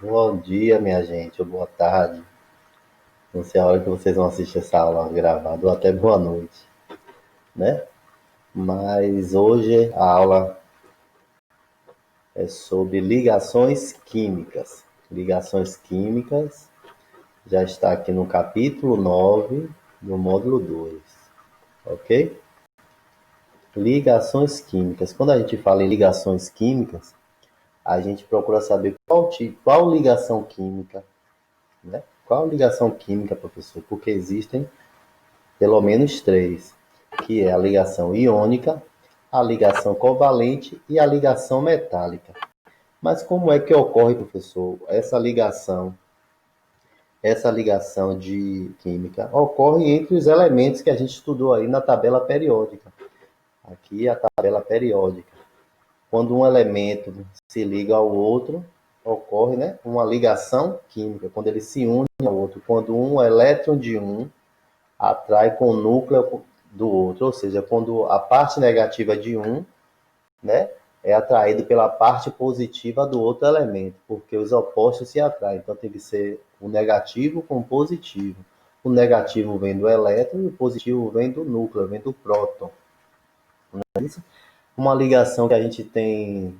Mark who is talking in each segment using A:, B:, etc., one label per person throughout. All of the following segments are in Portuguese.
A: Bom dia, minha gente, ou boa tarde. Não sei a hora que vocês vão assistir essa aula gravada, ou até boa noite, né? Mas hoje a aula é sobre ligações químicas. Ligações químicas já está aqui no capítulo 9 do módulo 2, ok? Ligações químicas. Quando a gente fala em ligações químicas, a gente procura saber qual ligação química, né? Qual ligação química, professor? Porque existem pelo menos três, que é a ligação iônica, a ligação covalente e a ligação metálica. Mas como é que ocorre, professor, essa ligação de química? Ocorre entre os elementos que a gente estudou aí na tabela periódica. Aqui é a tabela periódica. Quando um elemento se liga ao outro, ocorre, né, uma ligação química, quando ele se une ao outro. Quando um elétron de um atrai com o núcleo do outro, ou seja, quando a parte negativa de um, né, é atraído pela parte positiva do outro elemento, porque os opostos se atraem. Então tem que ser o negativo com o positivo. O negativo vem do elétron e o positivo vem do núcleo, vem do próton. Uma ligação que a gente tem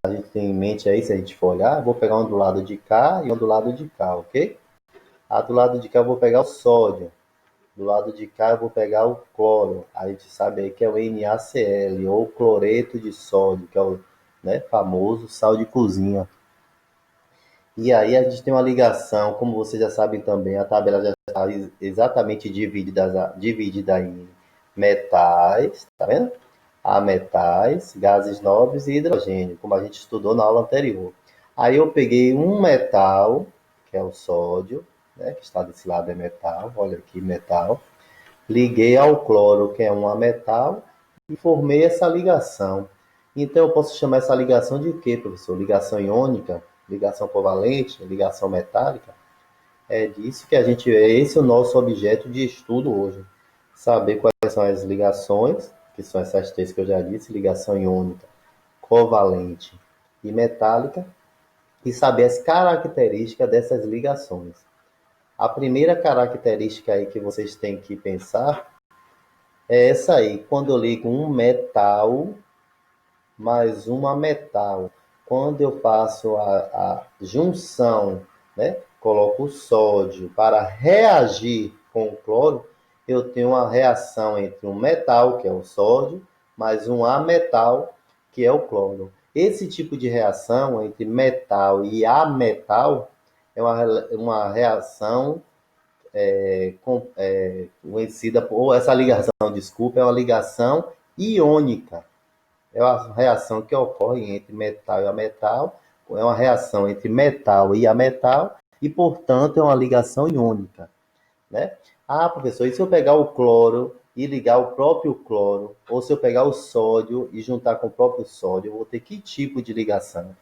A: a gente tem em mente aí, se a gente for olhar, vou pegar um do lado de cá e um do lado de cá, ok? A do lado de cá eu vou pegar o sódio. Do lado de cá eu vou pegar o cloro. A gente sabe aí que é o NaCl, ou cloreto de sódio, que é o, né, famoso sal de cozinha. E aí a gente tem uma ligação, como vocês já sabem também, a tabela já está exatamente dividida em metais, tá vendo? A metais, gases nobres e hidrogênio, como a gente estudou na aula anterior. Aí eu peguei um metal, que é o sódio, né, que está desse lado é metal, olha aqui, metal. Liguei ao cloro, que é um ametal, e formei essa ligação. Então, eu posso chamar essa ligação de quê, professor? Ligação iônica, ligação covalente, ligação metálica? É disso que a gente vê. Esse é o nosso objeto de estudo hoje. Saber quais são as ligações, que são essas três que eu já disse, ligação iônica, covalente e metálica, e saber as características dessas ligações. A primeira característica aí que vocês têm que pensar é essa aí, quando eu ligo um metal mais uma metal. Quando eu faço a junção, né, coloco o sódio para reagir com o cloro, eu tenho uma reação entre um metal, que é o sódio, mais um ametal, que é o cloro. Esse tipo de reação entre metal e ametal é uma reação conhecida, ou essa ligação, desculpa, é uma ligação iônica. É uma reação que ocorre entre metal e ametal, é uma reação entre metal e ametal, e, portanto, é uma ligação iônica, né? Ah, professor, e se eu pegar o cloro e ligar o próprio cloro, ou se eu pegar o sódio e juntar com o próprio sódio, eu vou ter que tipo de ligação?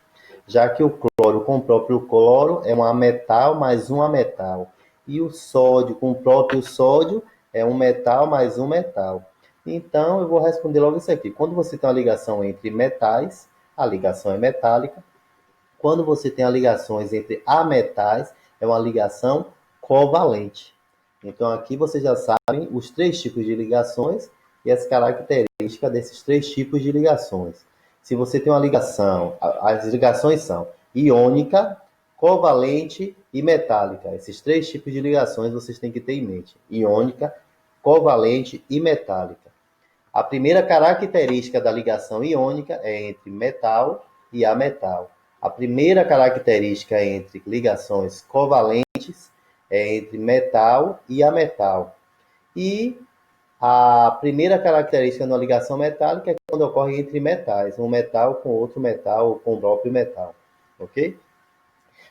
A: Já que o cloro com o próprio cloro é um ametal mais um ametal, e o sódio com o próprio sódio é um metal mais um metal. Então, eu vou responder logo isso aqui. Quando você tem uma ligação entre metais, a ligação é metálica. Quando você tem as ligações entre ametais, é uma ligação covalente. Então, aqui vocês já sabem os três tipos de ligações e as características desses três tipos de ligações. Se você tem uma ligação, as ligações são iônica, covalente e metálica. Esses três tipos de ligações vocês têm que ter em mente: iônica, covalente e metálica. A primeira característica da ligação iônica é entre metal e ametal. A primeira característica entre ligações covalentes é entre metal e ametal. E a primeira característica na ligação metálica é quando ocorre entre metais, um metal com outro metal ou com o próprio metal, ok?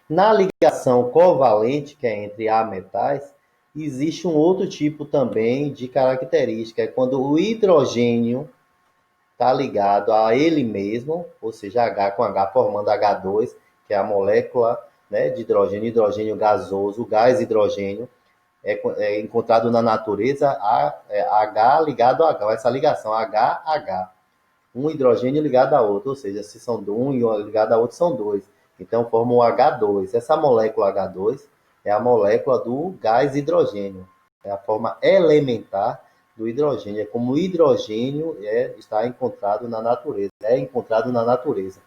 A: Na ligação covalente, que é entre ametais, existe um outro tipo também de característica, é quando o hidrogênio está ligado a ele mesmo, ou seja, H com H formando H2, que é a molécula, né, de hidrogênio, hidrogênio gasoso, o gás hidrogênio, é encontrado na natureza H ligado a H, essa ligação HH, um hidrogênio ligado a outro, ou seja, se são um ligado a outro, são dois. Então forma o H2. Essa molécula H2 é a molécula do gás hidrogênio. É a forma elementar do hidrogênio. É como o hidrogênio está encontrado na natureza. É encontrado na natureza,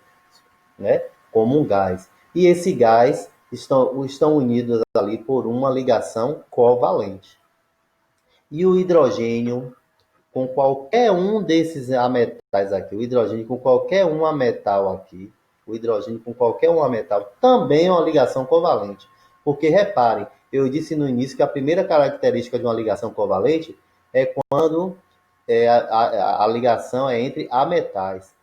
A: né? Como um gás. E esse gás estão unidos ali por uma ligação covalente. E o hidrogênio com qualquer um desses ametais aqui, o hidrogênio com qualquer um ametal aqui, o hidrogênio com qualquer um ametal também é uma ligação covalente. Porque reparem, eu disse no início que a primeira característica de uma ligação covalente é quando a ligação é entre ametais.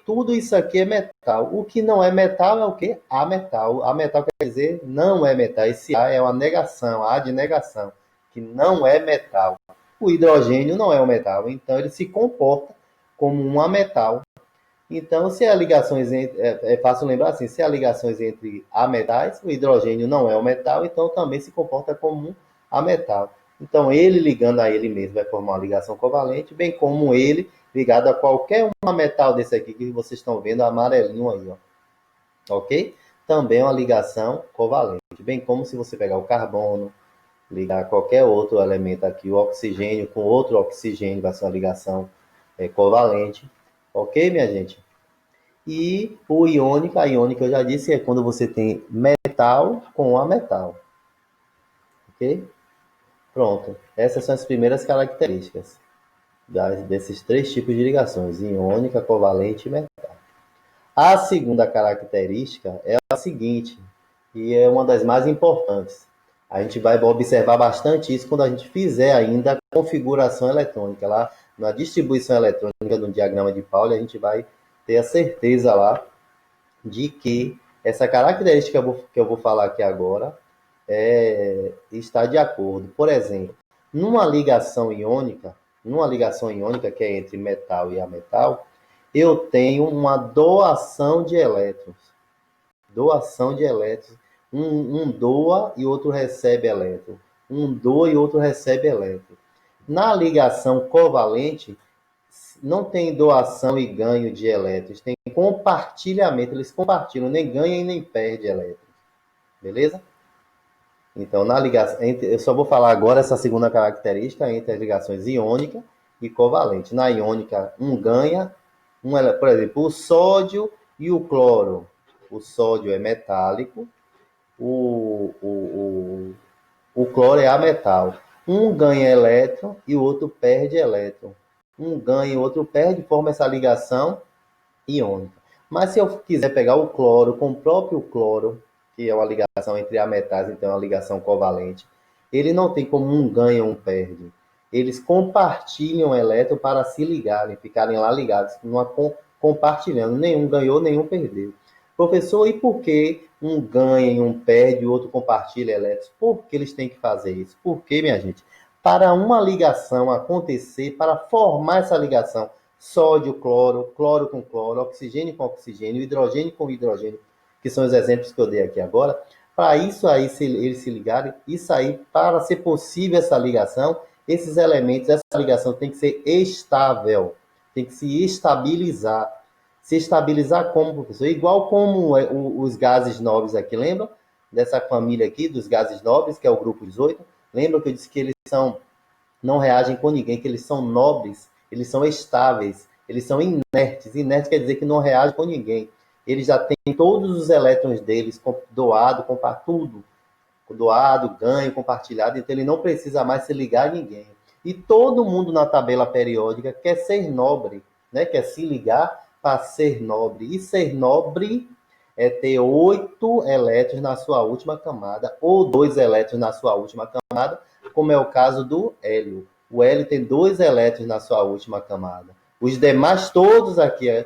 A: Tudo isso aqui é metal. O que não é metal é o que? Ametal. Ametal quer dizer não é metal. Esse A é uma negação, A de negação, que não é metal. O hidrogênio não é um metal, então ele se comporta como um ametal. Então, se há ligações é fácil lembrar assim, se há ligações entre ametais, o hidrogênio não é um metal, então também se comporta como um ametal. Então, ele ligando a ele mesmo vai formar uma ligação covalente, bem como ele ligado a qualquer um metal desse aqui que vocês estão vendo amarelinho aí, ó. Ok? Também é uma ligação covalente, bem como se você pegar o carbono, ligar qualquer outro elemento aqui, o oxigênio com outro oxigênio, vai ser uma ligação covalente. Ok, minha gente? E o iônico, a iônica eu já disse, é quando você tem metal com ametal. Ok? Pronto. Essas são as primeiras características desses três tipos de ligações, iônica, covalente e metal. A segunda característica é a seguinte, e é uma das mais importantes. A gente vai observar bastante isso quando a gente fizer ainda a configuração eletrônica. Lá na distribuição eletrônica do diagrama de Pauli, a gente vai ter a certeza lá de que essa característica que eu vou falar aqui agora está de acordo. Por exemplo, numa ligação iônica que é entre metal e ametal, eu tenho uma doação de elétrons. Doação de elétrons. Um doa e outro recebe elétron. Um doa e outro recebe elétron. Na ligação covalente, não tem doação e ganho de elétrons, tem compartilhamento, eles compartilham, nem ganham e nem perdem elétrons. Beleza? Então, na ligação, eu só vou falar agora essa segunda característica entre as ligações iônica e covalente. Na iônica, um ganha, por exemplo, o sódio e o cloro. O sódio é metálico, o cloro é ametal. Um ganha elétron e o outro perde elétron. Um ganha e o outro perde, forma essa ligação iônica. Mas se eu quiser pegar o cloro com o próprio cloro, que é uma ligação entre ametais, então é uma ligação covalente, ele não tem como um ganha e um perde. Eles compartilham elétron para se ligarem, ficarem lá ligados, compartilhando. Nenhum ganhou, nenhum perdeu. Professor, e por que um ganha e um perde e o outro compartilha elétrons? Por que eles têm que fazer isso? Por que, minha gente? Para uma ligação acontecer, para formar essa ligação, sódio, cloro, cloro com cloro, oxigênio com oxigênio, hidrogênio com hidrogênio, que são os exemplos que eu dei aqui agora, para isso aí, se eles se ligarem, isso aí, para ser possível essa ligação, esses elementos, essa ligação tem que ser estável, tem que se estabilizar. Se estabilizar como, professor? Igual como os gases nobres aqui, lembra? Dessa família aqui, dos gases nobres, que é o grupo 18. Lembra que eu disse que eles não reagem com ninguém, que eles são nobres, eles são estáveis, eles são inertes. Inerte quer dizer que não reage com ninguém. Eles já têm todos os elétrons deles doado, tudo. Doado, ganho, compartilhado, então ele não precisa mais se ligar a ninguém. E todo mundo na tabela periódica quer ser nobre, né? Quer se ligar para ser nobre. E ser nobre é ter 8 elétrons na sua última camada, ou 2 elétrons na sua última camada, como é o caso do hélio. O hélio tem 2 elétrons na sua última camada. Os demais, todos aqui,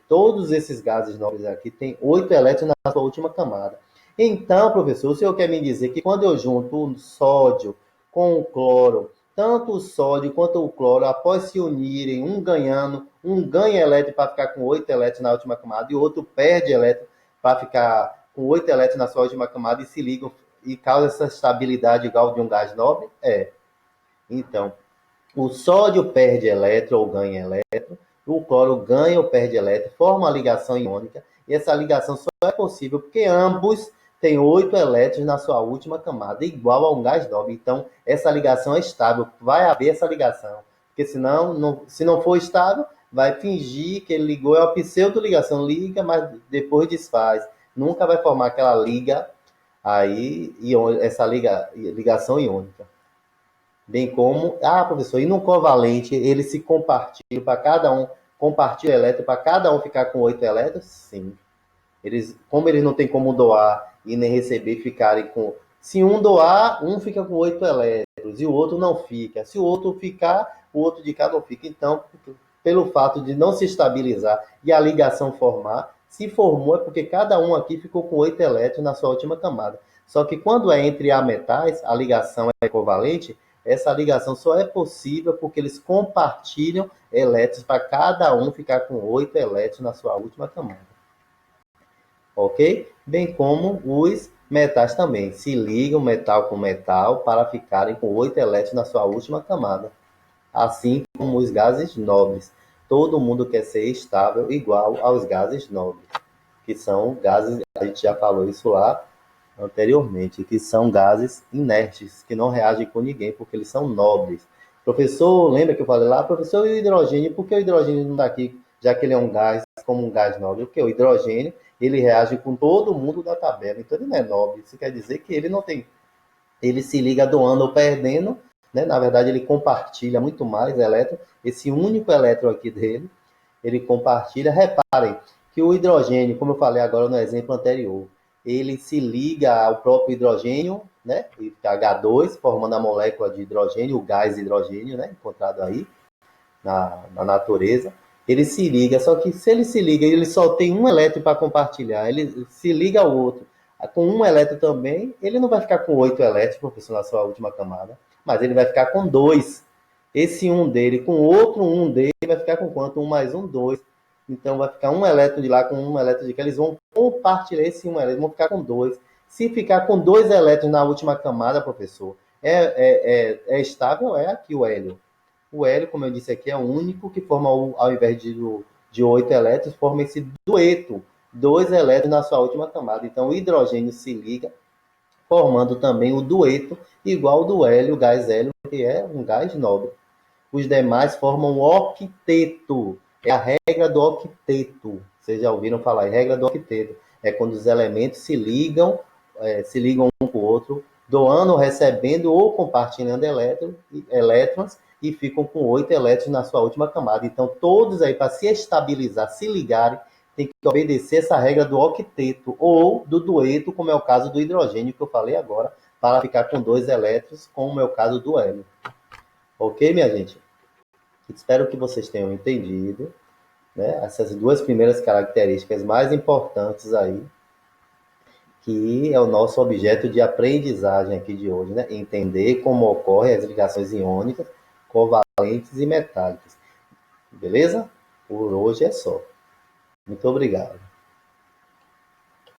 A: todos esses gases nobres aqui, têm 8 elétrons na sua última camada. Então, professor, o senhor quer me dizer que quando eu junto o sódio com o cloro, tanto o sódio quanto o cloro, após se unirem, um ganhando, um ganha elétron para ficar com 8 elétrons na última camada, e o outro perde elétron para ficar com 8 elétrons na sua última camada e se ligam e causa essa estabilidade igual de um gás nobre? Então, o sódio perde elétron ou ganha elétron, o cloro ganha ou perde elétron, forma uma ligação iônica, E essa ligação só é possível porque ambos têm 8 elétrons na sua última camada, igual a um gás nobre. Então, essa ligação é estável, vai haver essa ligação. Porque senão, se não for estável, vai fingir que ele ligou, é uma pseudo-ligação, liga, mas depois desfaz. Nunca vai formar aquela liga aí, essa ligação iônica. Bem como, professor, e no covalente, ele se compartilha para cada um, compartilha elétron para cada um ficar com 8 elétrons? Sim. Como eles não têm como doar e nem receber, ficarem com. Se um doar, um fica com 8 elétrons e o outro não fica. Se o outro ficar, o outro de cá não fica. Então, pelo fato de não se estabilizar e a ligação formar, se formou é porque cada um aqui ficou com 8 elétrons na sua última camada. Só que quando é entre ametais, a ligação é covalente, essa ligação só é possível porque eles compartilham elétrons para cada um ficar com 8 elétrons na sua última camada. Ok? Bem como os metais também. Se ligam metal com metal para ficarem com 8 elétrons na sua última camada. Assim como os gases nobres. Todo mundo quer ser estável igual aos gases nobres, que são gases, a gente já falou isso lá anteriormente, que são gases inertes, que não reagem com ninguém, porque eles são nobres. Professor, lembra que eu falei lá, professor, e o hidrogênio? Por que o hidrogênio não está aqui, já que ele é um gás, como um gás nobre? Porque o hidrogênio, ele reage com todo mundo da tabela, então ele não é nobre. Isso quer dizer que ele não tem, ele se liga doando ou perdendo, né? Na verdade, ele compartilha muito mais elétron. Esse único elétron aqui dele, ele compartilha. Reparem que o hidrogênio, como eu falei agora no exemplo anterior, ele se liga ao próprio hidrogênio, né? H2, formando a molécula de hidrogênio, o gás hidrogênio, né? Encontrado aí na natureza. Ele se liga, só que se ele se liga, ele só tem um elétron para compartilhar, ele se liga ao outro. Com um elétron também, ele não vai ficar com 8 elétrons, professor, na sua última camada, mas ele vai ficar com 2. Esse um dele com outro um dele vai ficar com quanto? 1 mais 1, 2. Então vai ficar um elétron de lá com um elétron de cá. Eles vão compartilhar esse um elétron, vão ficar com 2. Se ficar com 2 elétrons na última camada, professor, é estável? É aqui o hélio. O hélio, como eu disse aqui, é o único que forma, ao invés de 8 elétrons, forma esse dueto, 2 elétrons na sua última camada. Então, o hidrogênio se liga, formando também o dueto, igual ao do hélio, o gás hélio, que é um gás nobre. Os demais formam o octeto. É a regra do octeto. Vocês já ouviram falar? É a regra do octeto. É quando os elementos se ligam um com o outro, doando, recebendo ou compartilhando elétrons e ficam com 8 elétrons na sua última camada. Então, todos aí, para se estabilizar, se ligarem, tem que obedecer essa regra do octeto ou do dueto, como é o caso do hidrogênio que eu falei agora, para ficar com 2 elétrons, como é o caso do hélio. Ok, minha gente? Espero que vocês tenham entendido, né, essas duas primeiras características mais importantes aí, que é o nosso objeto de aprendizagem aqui de hoje, né? Entender como ocorrem as ligações iônicas, covalentes e metálicas. Beleza? Por hoje é só. Muito obrigado.